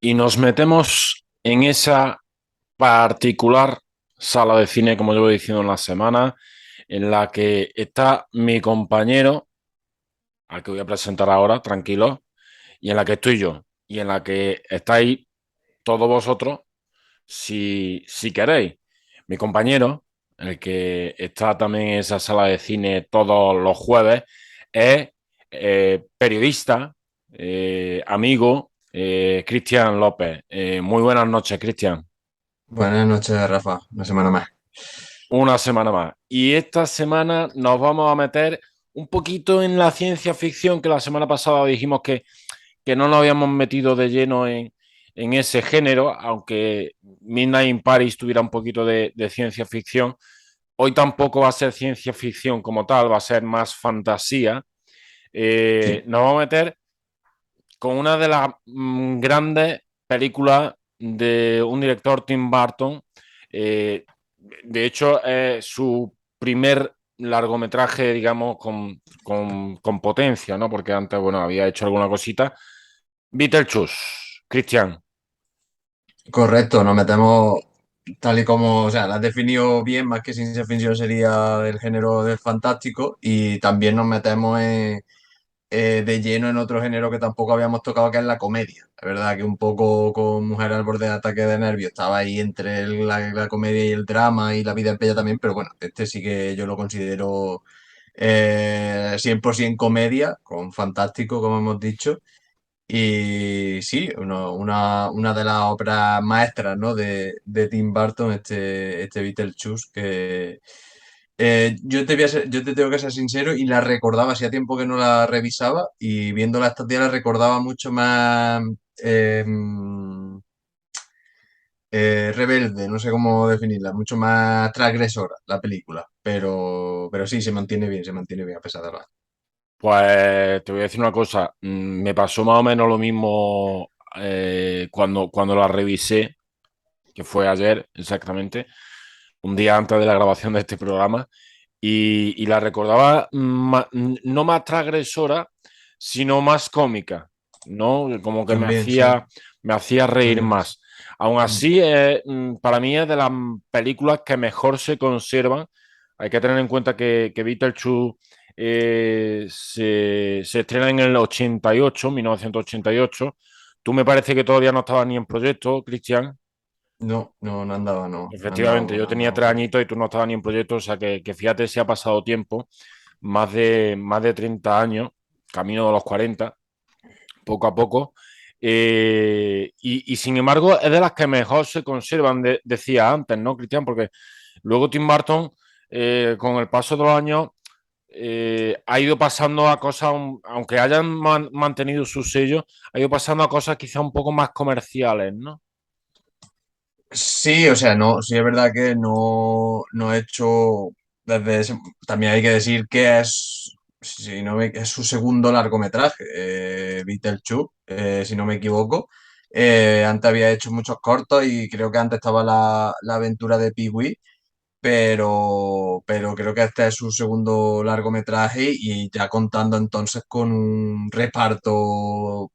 y nos metemos en esa particular sala de cine, como llevo diciendo en la semana, en la que está mi compañero, al que voy a presentar ahora, tranquilo, y en la que estoy yo, y en la que estáis todos vosotros, si queréis. Mi compañero, el que está también en esa sala de cine todos los jueves, es periodista, amigo, Cristian López. Muy buenas noches, Cristian. Buenas noches, Rafa. Una semana más. Una semana más. Y esta semana nos vamos a meter un poquito en la ciencia ficción, que la semana pasada dijimos que no nos habíamos metido de lleno en ese género, aunque Midnight in Paris tuviera un poquito de ciencia ficción. Hoy tampoco va a ser ciencia ficción como tal, va a ser más fantasía. Sí, Nos vamos a meter con una de las grandes películas de un director, Tim Burton. Eh, de hecho, es su primer largometraje, digamos, con potencia, ¿no? Porque antes, bueno, había hecho alguna cosita. Beetlejuice, Cristian. correcto. Nos metemos tal y como, o sea, la has definido bien, más que ciencia ficción sería del género del fantástico y también nos metemos de lleno en otro género que tampoco habíamos tocado, que es la comedia. La verdad que un poco con Mujer al borde de ataque de nervios estaba ahí entre la comedia y el drama y La vida es bella también, pero bueno, este sí que yo lo considero 100% comedia, con fantástico, como hemos dicho. Y sí, una de las obras maestras, ¿no? de Tim Burton, este Beetlejuice, que yo te tengo que ser sincero y la recordaba, hacía tiempo que no la revisaba y viéndola estos días la recordaba mucho más rebelde, no sé cómo definirla, mucho más transgresora la película, pero sí, se mantiene bien a pesar de la... Pues te voy a decir una cosa, me pasó más o menos lo mismo cuando la revisé, que fue ayer exactamente, un día antes de la grabación de este programa, y la recordaba no más transgresora, sino más cómica, ¿no? Como que También, sí. me hacía reír También. más. Aún así, para mí es de las películas que mejor se conservan. Hay que tener en cuenta que Beetlejuice se estrena en el 88, 1988. Tú me parece que todavía no estabas ni en proyecto, Cristian. No, no, no andaba, no Efectivamente, andaba, yo no tenía andaba. 3 añitos y tú no estabas ni en proyecto, o sea que fíjate si ha pasado tiempo, más de 30 años, camino de los 40 poco a poco. Y sin embargo, es de las que mejor se conservan, decía antes, ¿no, Cristian? Porque luego Tim Burton, con el paso de los años, ha ido pasando a cosas, aunque hayan mantenido su sello, ha ido pasando a cosas quizá un poco más comerciales, ¿no? Sí, o sea, no, sí es verdad que no he hecho también hay que decir que si no me, es su segundo largometraje, Beetlejuice, si no me equivoco. Antes había hecho muchos cortos y creo que antes estaba la aventura de Pee-wee, pero creo que este es su segundo largometraje y ya contando entonces con un reparto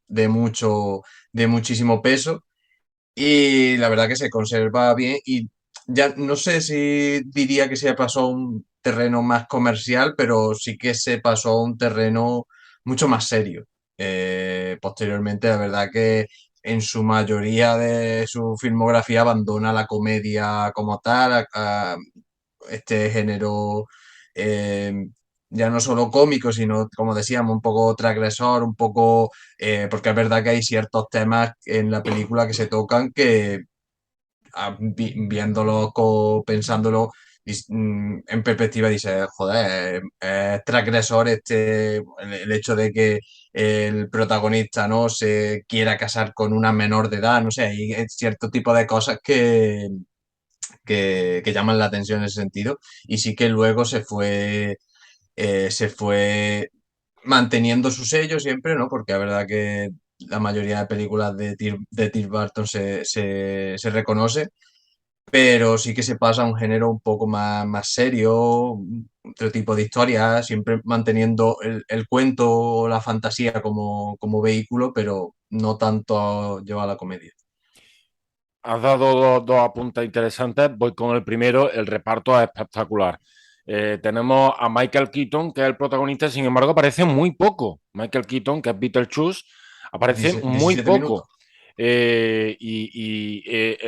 de de muchísimo peso. Y la verdad que se conserva bien y ya no sé si diría que se pasó a un terreno más comercial, pero sí que se pasó a un terreno mucho más serio. Posteriormente, la verdad que en su mayoría de su filmografía abandona la comedia como tal, a este género eh, ya no solo cómico, sino, como decíamos, un poco transgresor, un poco porque es verdad que hay ciertos temas en la película que se tocan que viéndolo, pensándolo en perspectiva, dice, joder, es transgresor el hecho de que el protagonista no se quiera casar con una menor de edad, no sé, hay cierto tipo de cosas que llaman la atención en ese sentido. Y sí que luego se fue manteniendo su sello siempre, ¿no? Porque la verdad que la mayoría de películas de Tim Burton se reconoce, pero sí que se pasa a un género un poco más serio, otro tipo de historias, siempre manteniendo el cuento o la fantasía como vehículo, pero no tanto lleva a la comedia. Has dado dos apuntes interesantes. Voy con el primero. El reparto es espectacular. Tenemos a Michael Keaton, que es el protagonista, sin embargo, aparece muy poco. Michael Keaton, que es Beetlejuice, aparece muy 17 minutos. poco. El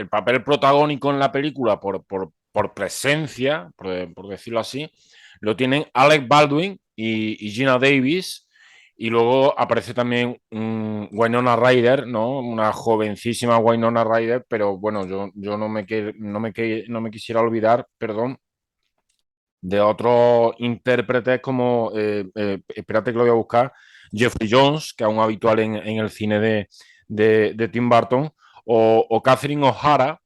papel protagónico en la película, por presencia, por decirlo así, lo tienen Alec Baldwin y Gina Davis. Y luego aparece también Winona Ryder, ¿no? Una jovencísima Winona Ryder, pero bueno, yo no me quisiera olvidar, perdón, de otros intérpretes como, espérate que lo voy a buscar, Jeffrey Jones, que es un habitual en el cine de Tim Burton, o Catherine O'Hara,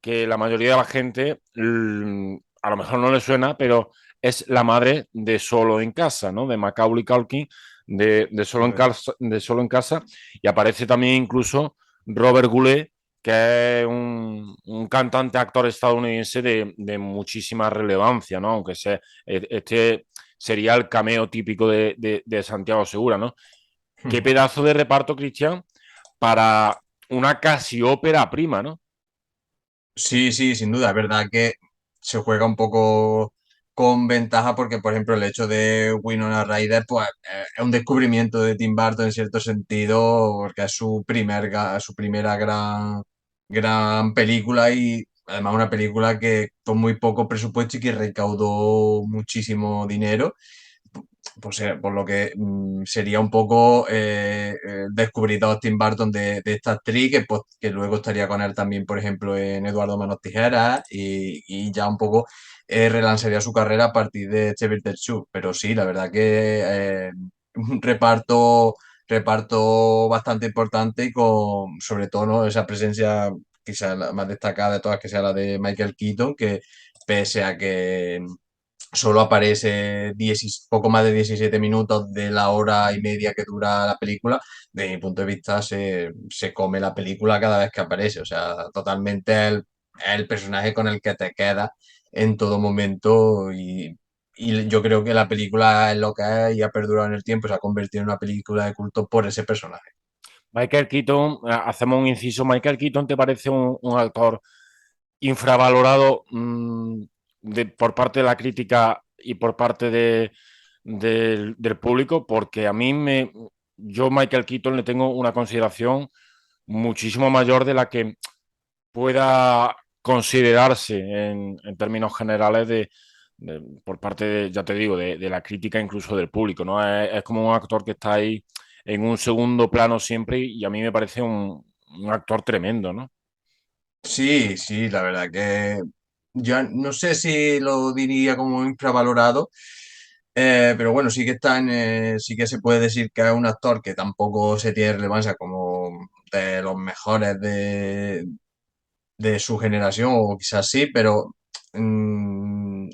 que la mayoría de la gente a lo mejor no le suena, pero es la madre de Solo en Casa, ¿no? De Macaulay Culkin, Correcto. De Solo en Casa, y aparece también incluso Robert Goulet, que es un cantante, actor estadounidense de muchísima relevancia, ¿no? Aunque este sería el cameo típico de Santiago Segura, ¿no? Qué pedazo de reparto, Cristian, para una casi ópera prima, ¿no? Sí, sí, sin duda. Es verdad que se juega un poco con ventaja porque, por ejemplo, el hecho de Winona Ryder, pues es un descubrimiento de Tim Burton en cierto sentido, porque es su primera gran película y además una película que con muy poco presupuesto y que recaudó muchísimo dinero pues, por lo que sería un poco el descubridor Tim Burton de esta actriz, que luego estaría con él también, por ejemplo, en Eduardo Manos Tijeras, y ya un poco relanzaría su carrera a partir de este Shoe. Pero sí, la verdad que un reparto bastante importante y con, sobre todo, ¿no? Esa presencia quizá la más destacada de todas, que sea la de Michael Keaton, que pese a que solo aparece poco más de 17 minutos de la hora y media que dura la película. De mi punto de vista, se come la película cada vez que aparece. O sea, totalmente el personaje con el que te quedas en todo momento. Y yo creo que la película es lo que es y ha perdurado en el tiempo. Se ha convertido en una película de culto por ese personaje. Michael Keaton, hacemos un inciso. Michael Keaton, ¿te parece un actor infravalorado por parte de la crítica y por parte del público? Porque yo Michael Keaton le tengo una consideración muchísimo mayor de la que pueda considerarse en términos generales por parte ya te digo, de la crítica, incluso del público, ¿no? Es como un actor que está ahí en un segundo plano siempre y a mí me parece un actor tremendo, ¿no? Sí, sí, la verdad que yo no sé si lo diría como infravalorado, pero bueno, sí que se puede decir que es un actor que tampoco se tiene relevancia como de los mejores de su generación, o quizás sí, pero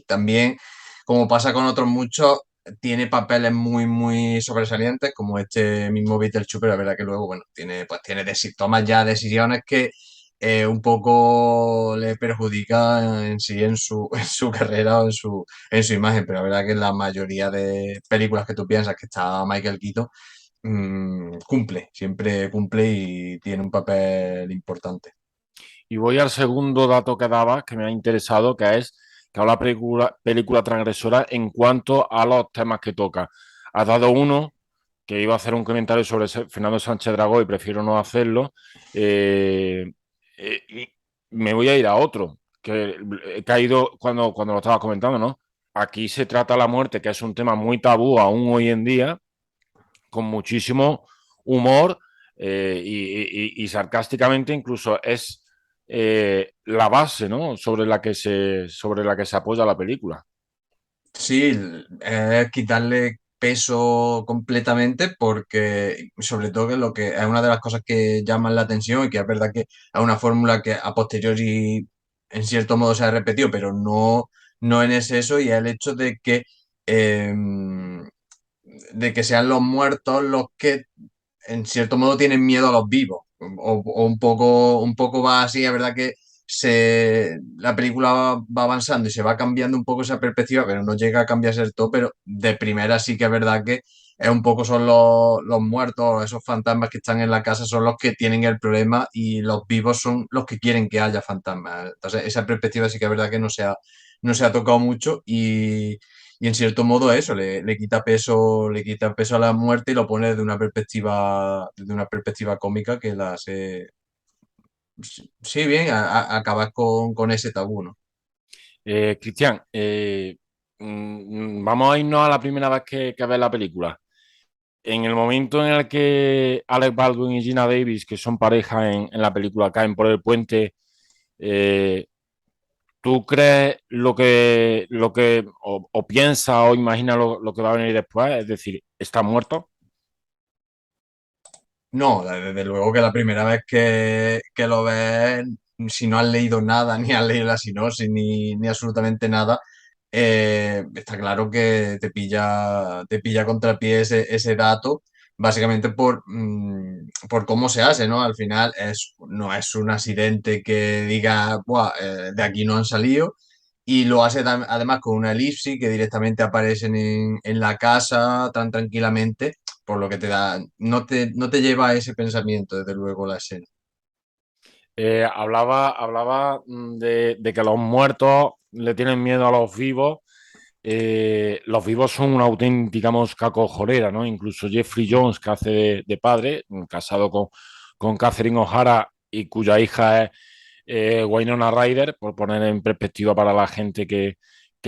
también, como pasa con otros muchos, tiene papeles muy sobresalientes, como este mismo Beetlejuice, pero la verdad que luego, bueno, toma ya decisiones que un poco le perjudica en sí en su carrera o en su imagen, pero la verdad que en la mayoría de películas que tú piensas que está Michael Keaton, cumple, siempre cumple y tiene un papel importante. Y voy al segundo dato que daba, que me ha interesado, que es que es la película transgresora en cuanto a los temas que toca. Has dado uno, que iba a hacer un comentario sobre Fernando Sánchez Dragó y prefiero no hacerlo. Eh, y me voy a ir a otro, que he caído cuando lo estaba comentando, ¿no? Aquí se trata la muerte, que es un tema muy tabú aún hoy en día, con muchísimo humor y sarcásticamente incluso es la base, ¿no? Sobre la que se apoya la película. Sí, es quitarle peso completamente porque sobre todo que lo que es una de las cosas que llaman la atención y que es verdad que es una fórmula que a posteriori en cierto modo se ha repetido, pero no en eso y es el hecho eh, de que sean los muertos los que en cierto modo tienen miedo a los vivos o un poco va así, es verdad que la película va avanzando y se va cambiando un poco esa perspectiva, pero no llega a cambiarse el todo, pero de primera sí que es verdad que es un poco son los muertos, esos fantasmas que están en la casa son los que tienen el problema y los vivos son los que quieren que haya fantasmas. Entonces, esa perspectiva sí que es verdad que no se ha tocado mucho y en cierto modo eso, le quita peso a la muerte y lo pone desde una perspectiva cómica que la hace, sí, bien, acabar con ese tabú, ¿no? Cristian, vamos a irnos a la primera vez que ves la película. En el momento en el que Alec Baldwin y Gina Davis, que son pareja en la película, caen por el puente, eh, ¿tú crees o piensas o imaginas lo que va a venir después? Es decir, ¿está muerto? No, desde luego que la primera vez que lo ves, si no has leído nada, ni has leído la sinopsis, ni absolutamente nada, está claro que te pilla contrapié ese dato, básicamente por cómo se hace, ¿no? Al final no es un accidente que diga, "Buah, de aquí no han salido", y lo hace además con una elipsis que directamente aparecen en la casa tan tranquilamente por lo que te da, no te lleva a ese pensamiento, desde luego, la escena. Hablaba de que los muertos le tienen miedo a los vivos. Los vivos son una auténtica mosca cojolera, ¿no? Incluso Jeffrey Jones, que hace de padre, casado con Catherine O'Hara y cuya hija es Winona Ryder, por poner en perspectiva para la gente que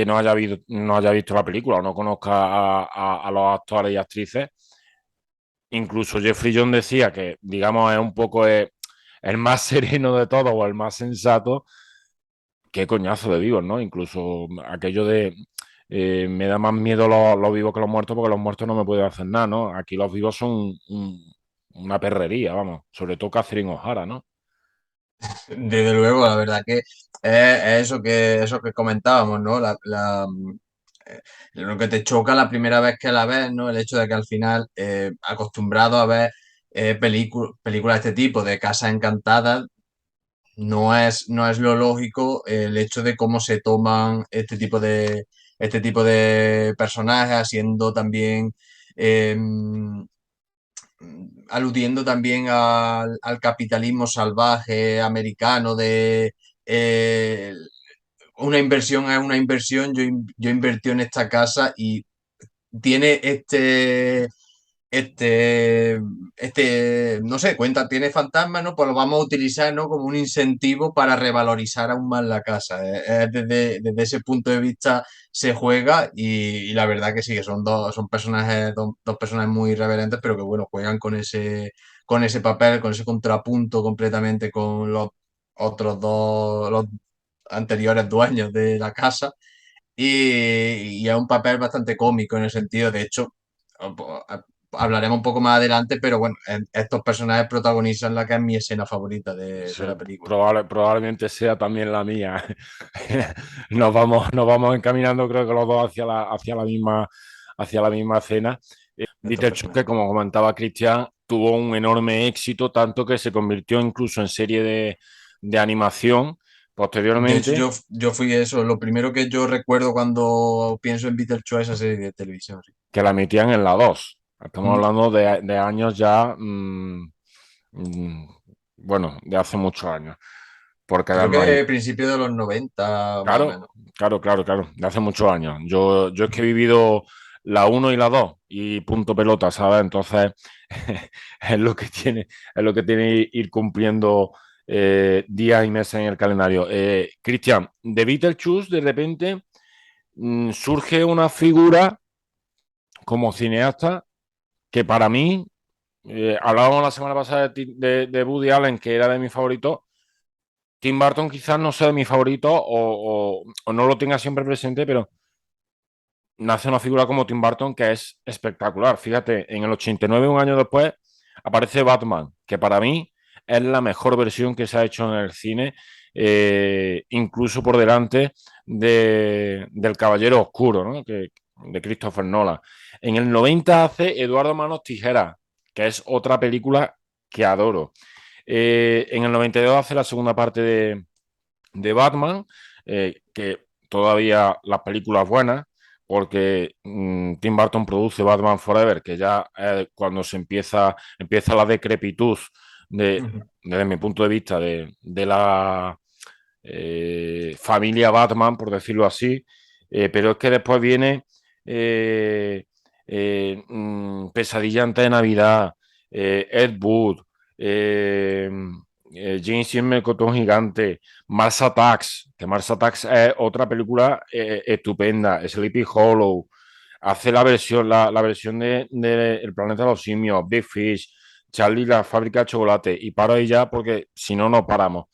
no haya visto la película o no conozca a los actores y actrices. Incluso Jeffrey Jones decía que, digamos, es un poco el más sereno de todos o el más sensato. Qué coñazo de vivos, ¿no? Incluso aquello de me da más miedo los vivos que los muertos porque los muertos no me pueden hacer nada, ¿no? Aquí los vivos son una perrería, vamos. Sobre todo Catherine O'Hara, ¿no? Desde luego, la verdad que es eso que comentábamos, ¿no? Lo que te choca la primera vez que la ves, ¿no? El hecho de que al final, acostumbrado a ver películas de este tipo, de Casa Encantada, no es lo lógico el hecho de cómo se toman este tipo de personajes, haciendo también, eh, aludiendo también al capitalismo salvaje americano de eh, una inversión es una inversión, yo invertí en esta casa y tiene este, no sé, cuenta, tiene fantasmas, ¿no? Pues lo vamos a utilizar, ¿no? Como un incentivo para revalorizar aún más la casa. Desde ese punto de vista se juega y la verdad que sí, que son personajes, dos personajes muy irreverentes, pero que bueno, juegan con ese papel, con ese contrapunto completamente con los otros dos, los anteriores dueños de la casa y es un papel bastante cómico en el sentido, de hecho, hablaremos un poco más adelante, pero bueno, estos personajes protagonizan la que es mi escena favorita de Sí, la película. probablemente sea también la mía. Nos vamos encaminando, creo que los dos hacia la misma escena. Estos Beetlejuice, que personajes. como comentaba Cristian, tuvo un enorme éxito, tanto que se convirtió incluso en serie de animación De hecho, posteriormente, yo fui eso, lo primero que yo recuerdo cuando pienso en Beetlejuice es esa serie de televisión. Sí. que la emitían en la 2. Estamos Mm. hablando de años ya, mm, bueno, de hace muchos años, porque Creo además, que principio de los 90 más o claro, menos. claro, de hace muchos años. Yo es que he vivido la uno y la 2 y punto pelota, ¿sabes? Entonces, es lo que tiene ir cumpliendo días y meses en el calendario. Cristian, de Beetlejuice, de repente surge una figura como cineasta que para mí, hablábamos la semana pasada de Woody Allen, que era de mis favoritos. Tim Burton quizás no sea de mis favoritos o no lo tenga siempre presente, pero nace una figura como Tim Burton que es espectacular. Fíjate, en el 89, un año después, aparece Batman, que para mí es la mejor versión que se ha hecho en el cine, incluso por delante del Caballero Oscuro, ¿no? De Christopher Nolan. En el 90 hace Eduardo Manos Tijeras, que es otra película que adoro. En el 92 hace la segunda parte de Batman, que todavía las películas buenas, porque Tim Burton produce Batman Forever, que ya cuando empieza la decrepitud Ujú. desde mi punto de vista, de la familia Batman, por decirlo así, pero es que después viene eh, Pesadilla antes de Navidad, Ed Wood, eh, James y el Melocotón Gigante, Mars Attacks, que Mars Attacks es otra película estupenda, Sleepy Hollow, hace la versión de El planeta de los simios, Big Fish, Charlie la fábrica de chocolate, y paro ahí ya porque si no, no paramos.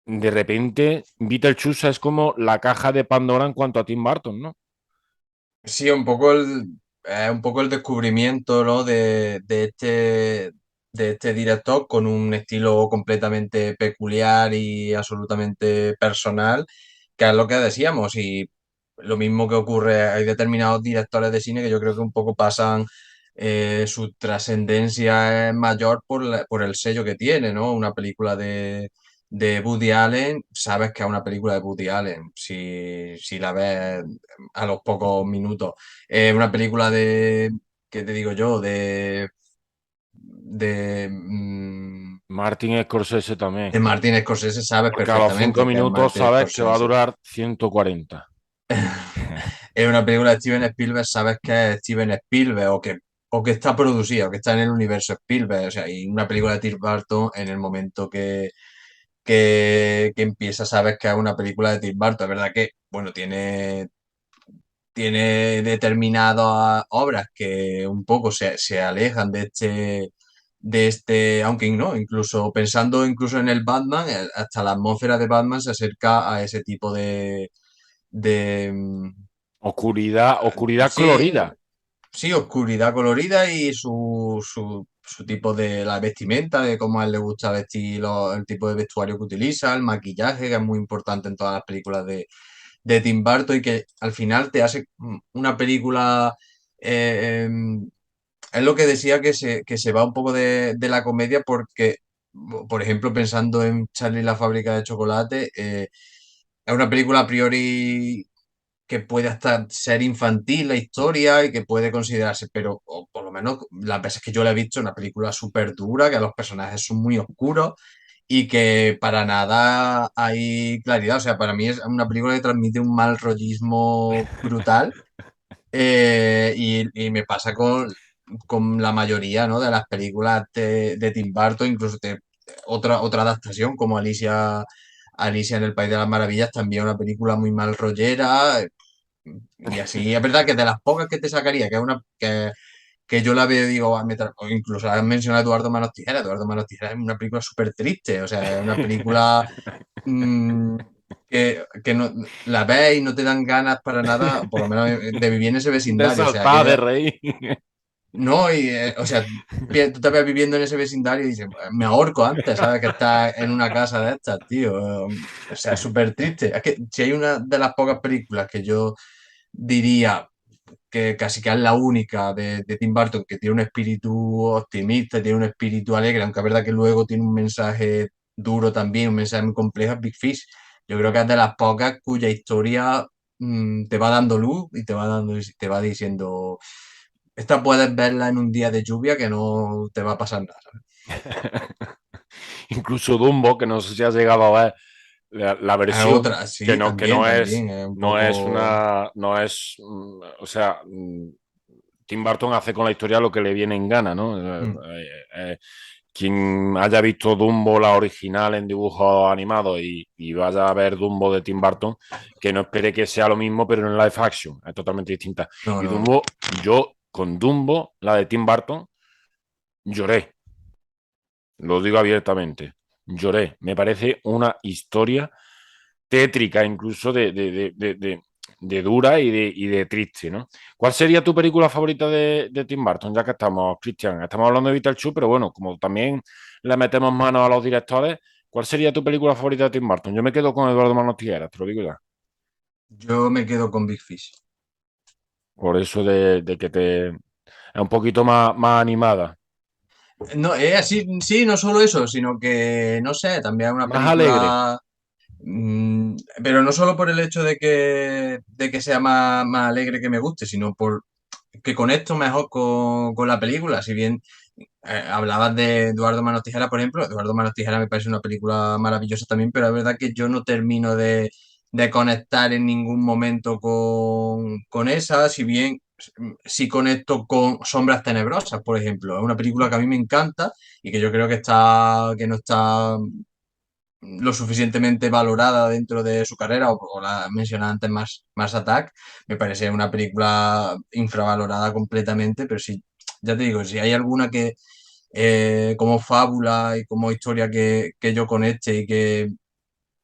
De repente, Beetlejuice es como la caja de Pandora en cuanto a Tim Burton, ¿no? Sí, un poco el descubrimiento, ¿no? De este director con un estilo completamente peculiar y absolutamente personal, que es lo que decíamos. Y lo mismo que ocurre, hay determinados directores de cine que yo creo que un poco pasan, su trascendencia es mayor por el sello que tiene, ¿no? Una película de Woody Allen, sabes que es una película de Woody Allen, si la ves a los pocos minutos. Una película ¿qué te digo yo? Martin Scorsese también. De Martin Scorsese, sabes Porque a los cinco perfectamente que es minutos Martin sabes que va a Scorsese. durar 140. Es una película de Steven Spielberg, sabes que es Steven Spielberg o que está producida, o que está en el universo Spielberg. O sea, y una película de Tim Burton en el momento que empieza, sabes que es una película de Tim Burton. Es verdad que, bueno, tiene determinadas obras que un poco se alejan aunque no, incluso pensando incluso en el Batman, hasta la atmósfera de Batman se acerca a ese tipo de Oscuridad, oscuridad sí, colorida. sí, oscuridad colorida y su tipo de la vestimenta, de cómo a él le gusta vestir, el tipo de vestuario que utiliza, el maquillaje, que es muy importante en todas las películas de Tim Burton y que al final te hace una película. Es lo que decía que se va un poco de la comedia porque, por ejemplo, pensando en Charlie y la fábrica de chocolate, es una película a priori que puede hasta ser infantil la historia y que puede considerarse, pero o por lo menos las veces que yo la he visto, una película súper dura, que los personajes son muy oscuros y que para nada hay claridad. O sea, para mí es una película que transmite un mal rollismo brutal, y me pasa con la mayoría, ¿no? De las películas de Tim Burton, incluso otra adaptación como Alicia en el País de las Maravillas, también una película muy mal rollera. Y así, es verdad que de las pocas que te sacaría, que yo la veo y digo, o incluso has mencionado a Eduardo Manos Tijeras. Eduardo Manos Tijeras es una película súper triste, o sea, es una película, mm, que no, la ves y no te dan ganas para nada, por lo menos de vivir en ese De vecindario, o sea, saltar, de reír. no, o sea, tú te ves viviendo en ese vecindario y dices, me ahorco antes, ¿sabes? Que estás en una casa de estas, tío. O sea, es súper triste. Es que si hay una de las pocas películas que yo diría que casi que es la única de Tim Burton que tiene un espíritu optimista, tiene un espíritu alegre, aunque es verdad que luego tiene un mensaje duro también, un mensaje muy complejo, es Big Fish. Yo creo que es de las pocas cuya historia, te va dando luz y te va diciendo, esta puedes verla en un día de lluvia que no te va a pasar nada. Incluso Dumbo, que no sé si has llegado a ver la Es versión otra, sí, también, también, es un poco. no es, o sea, Tim Burton hace con la historia lo que le viene en gana, ¿no? mm, Quien haya visto Dumbo, la original en dibujos animados y vaya a ver Dumbo de Tim Burton, que no espere que sea lo mismo, pero en live action, es totalmente distinta. No, Y no, no. Dumbo, yo con Dumbo, la de Tim Burton, lloré, lo digo abiertamente, lloré. Me parece una historia tétrica, incluso de dura y de triste, ¿no? ¿Cuál sería tu película favorita de Tim Burton? Ya que estamos, Cristian, estamos hablando de Beetlejuice, pero bueno, como también le metemos manos a los directores, ¿cuál sería tu película favorita de Tim Burton? Yo me quedo con Eduardo Manos Tijeras, te lo digo ya. Yo me quedo con Big Fish. Por eso de que te es un poquito más animada, No, es así, sí, no solo eso, sino que, no sé, también es una más alegre. película. Pero no solo por el hecho de que sea más alegre que me guste, sino por que conecto mejor con la película. Si bien hablabas de Eduardo Manos Tijera, por ejemplo, Eduardo Manos Tijera me parece una película maravillosa también, pero es verdad que yo no termino de conectar en ningún momento con esa, si bien sí conecto con Sombras Tenebrosas, por ejemplo. Es una película que a mí me encanta y que yo creo que no está lo suficientemente valorada dentro de su carrera, o la mencionaba antes, Mars Attack. Me parece una película infravalorada completamente, pero sí, ya te digo, si hay alguna que como fábula y como historia que yo conecte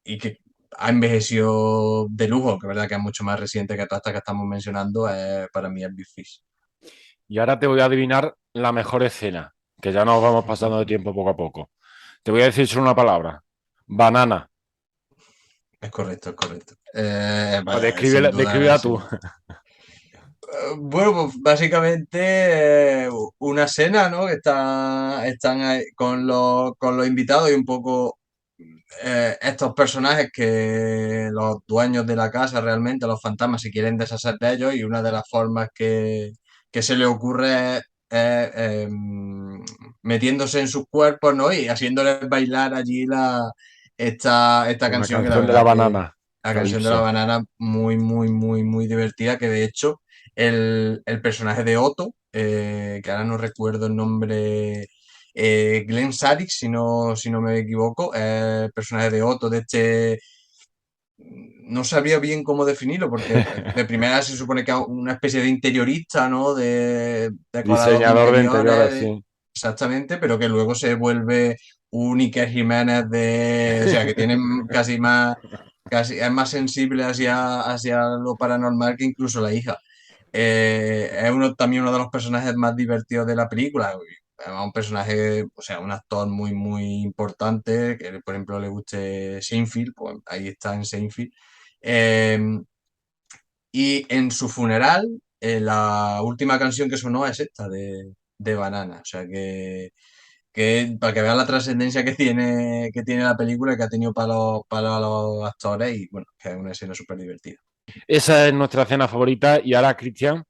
y que ha envejecido de lujo, que es verdad que es mucho más reciente que todas estas que estamos mencionando, para mí es Big Fish. Y ahora te voy a adivinar la mejor escena, que ya nos vamos pasando de tiempo poco a poco. Te voy a decir solo una palabra. Banana. Es correcto, es correcto. Pues Sin descríbela, duda, descríbela tú. Bueno, pues básicamente una cena, ¿no? Que están ahí con los invitados y un poco estos personajes que los dueños de la casa realmente, los fantasmas, se quieren deshacer de ellos y una de las formas que se le ocurre es metiéndose en sus cuerpos, ¿no? Y haciéndoles bailar allí esta Con la canción que la canción de la verdad que banana. la canción de la Calipso. banana muy, muy, muy, muy divertida, que de hecho el personaje de Otto, que ahora no recuerdo el nombre, Glenn Sadix, si no me equivoco, el personaje de Otto, no sabía bien cómo definirlo, porque de primera se supone que es una especie de interiorista, ¿no? De decorador de Diseñador de interiores, interiores, sí. exactamente, pero que luego se vuelve un Iker Jiménez o sea, que tiene casi, es más sensible hacia lo paranormal que incluso la hija. También uno de los personajes más divertidos de la película. Además, un personaje, o sea, un actor muy, muy importante, que por ejemplo le guste Seinfeld, pues ahí está en Seinfeld. Eh, y en su funeral, la última canción que sonó es esta de Banana. O sea que para que vean la trascendencia que tiene la película y que ha tenido para los actores, y bueno, que es una escena súper divertida. Esa es nuestra escena favorita. Y ahora, Cristian,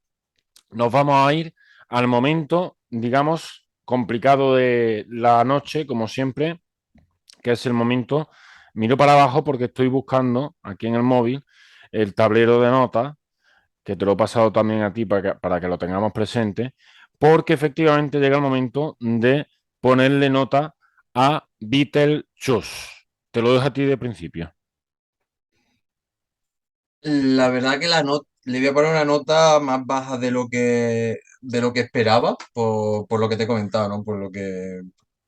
nos vamos a ir al momento, digamos, complicado de la noche, como siempre, que es el momento. Miro para abajo porque estoy buscando aquí en el móvil el tablero de notas, que te lo he pasado también a ti para que lo tengamos presente, porque efectivamente llega el momento de ponerle nota a Beetlejuice. Te lo dejo a ti de principio. La verdad que le voy a poner una nota más baja de lo que esperaba, por lo que te he comentado, ¿no?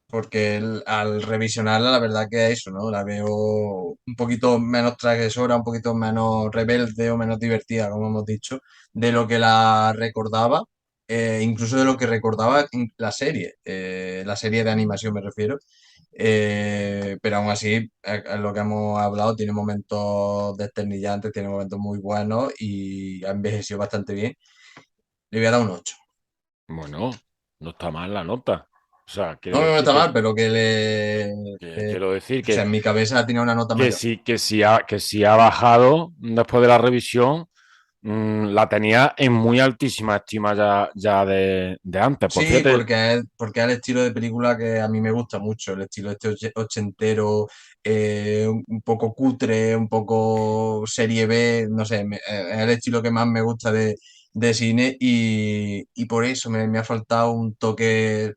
Porque al revisionarla, la verdad que es eso, ¿no? La veo un poquito menos transgresora, un poquito menos rebelde o menos divertida, como hemos dicho, de lo que la recordaba, incluso de lo que recordaba en la serie de animación me refiero. Pero aún así, lo que hemos hablado tiene momentos desternillantes, tiene momentos muy buenos y ha envejecido bastante bien. Le voy a dar un 8. Bueno, no está mal la nota. O sea, quiero No, no decir está mal, pero quiero decir o sea, en mi cabeza tiene una nota que mayor. sí, que sí ha bajado después de la revisión. La tenía en muy altísima estima ya de antes. Pues Sí, fíjate, porque es el estilo de película que a mí me gusta mucho, el estilo este ochentero, un poco cutre, un poco serie B, no sé, es el estilo que más me gusta de cine y por eso me ha faltado un toque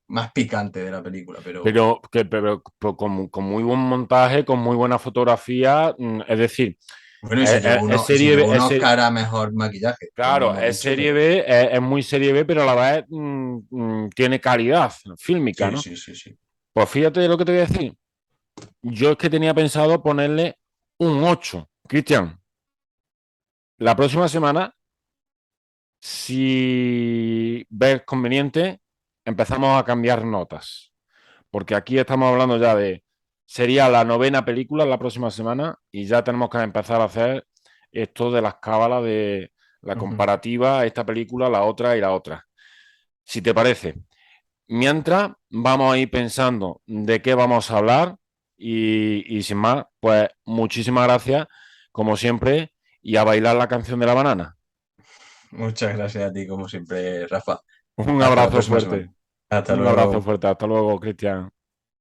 más picante de la película, pero pero con muy buen montaje, con muy buena fotografía. Es decir, bueno, y se llevó es uno, y se serie B, llevó un Oscar a mejor maquillaje, que no lo claro, hemos es dicho, serie pero B, es muy serie B, pero a la vez tiene calidad fílmica, sí, ¿no? sí, sí, sí. Pues fíjate lo que te voy a decir. Yo es que tenía pensado ponerle un 8. Cristian, la próxima semana, si ves conveniente, empezamos a cambiar notas. Porque aquí estamos hablando ya de, sería la novena película la próxima semana y ya tenemos que empezar a hacer esto de las cábalas de la Ujú. comparativa, esta película, la otra y la otra. Si te parece. Mientras, vamos a ir pensando de qué vamos a hablar Y sin más, pues muchísimas gracias, como siempre, y a bailar la canción de la banana. Muchas gracias a ti, como siempre, Rafa. Un Hasta la abrazo próxima semana. fuerte, Hasta un abrazo luego. fuerte. Hasta luego, Cristian.